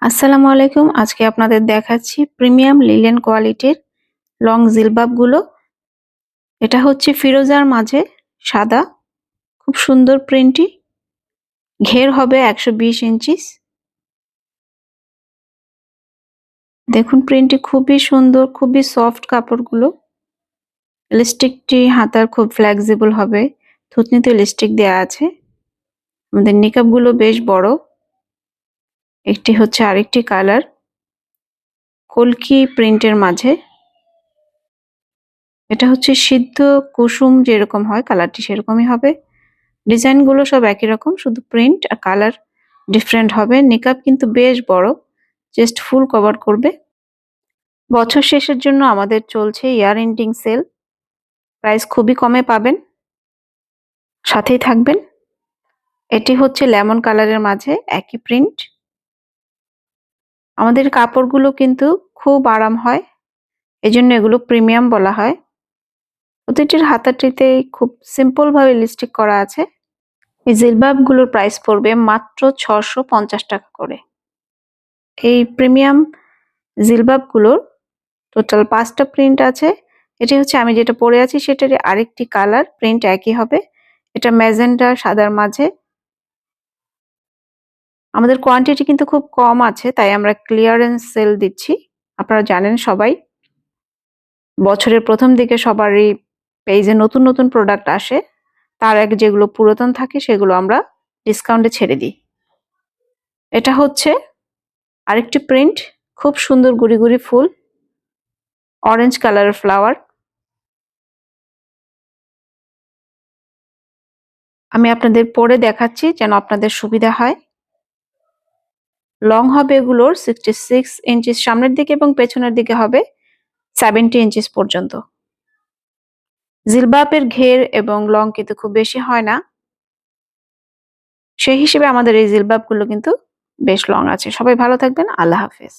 আসসালামু আলাইকুম। আজকে আপনাদের দেখাচ্ছি প্রিমিয়াম লিলেন কোয়ালিটির লং জিলবাব গুলো। এটা হচ্ছে ফিরোজার মাঝে সাদা, খুব সুন্দর প্রিন্টটি। ঘের হবে 120 ইঞ্চিস। দেখুন প্রিন্টটি খুবই সুন্দর, খুবই সফট কাপড়গুলো। ইলাস্টিকটি হাতার খুব ফ্লেক্সিবল হবে। থুতনিতে ইলাস্টিক দেয়া আছে। আমাদের নিকাব গুলো বেশ বড়। একটি হচ্ছে আরেকটি কালার কলকি প্রিন্টের মাঝে। এটা হচ্ছে সিদ্ধ কুসুম যেরকম হয় কালারটি সেরকমই হবে। ডিজাইন গুলো সব একই রকম, শুধু প্রিন্ট আর কালার ডিফারেন্ট হবে। নিকাব কিন্তু বেশ বড়, জাস্ট ফুল কভার করবে। বছর শেষের জন্য আমাদের চলছে ইয়ার এন্ডিং সেল। প্রাইস খুবই কমে পাবেন, সাথেই থাকবেন। এটি হচ্ছে লেমন কালারের মাঝে একই প্রিন্ট। আমাদের কাপড়গুলো কিন্তু খুব আরাম হয়, এজন্য এগুলো প্রিমিয়াম বলা হয়। প্রতিটির হাতাটিতে খুব সিম্পল ভাবে লিপস্টিক করা আছে। এই জিলবাব গুলোর প্রাইস পড়বে মাত্র 650 টাকা করে। এই প্রিমিয়াম জিলবাব গুলোর টোটাল 5টা প্রিন্ট আছে। এটি হচ্ছে আমি যেটা পরে আছি সেটারই আরেকটি কালার, প্রিন্ট একই হবে। এটা ম্যাজেন্টা সাদার মাঝে। আমাদের কোয়ান্টিটি কিন্তু খুব কম আছে, তাই আমরা ক্লিয়ারেন্স সেল দিচ্ছি। আপনারা জানেন সবাই, বছরের প্রথম দিকে সবারই পেজে নতুন নতুন প্রোডাক্ট আসে, তার আগে যেগুলো পুরাতন থাকে সেগুলো আমরা ডিসকাউন্টে ছেড়ে দিই। এটা হচ্ছে আরেকটি প্রিন্ট, খুব সুন্দর গুড়ি গুড়ি ফুল, অরেঞ্জ কালারের ফ্লাওয়ার। আমি আপনাদের পরে দেখাচ্ছি যেন আপনাদের সুবিধা হয়। লং হবে এগুলোর 66 ইঞ্চিস সামনের দিকে এবং পেছনের দিকে হবে 70 ইঞ্চিস পর্যন্ত। জিলবাবের ঘের এবং লং কিন্তু খুব বেশি হয় না, সেই হিসেবে আমাদের এই জিলবাব গুলো কিন্তু বেশ লং আছে। সবাই ভালো থাকবেন। আল্লাহ হাফেজ।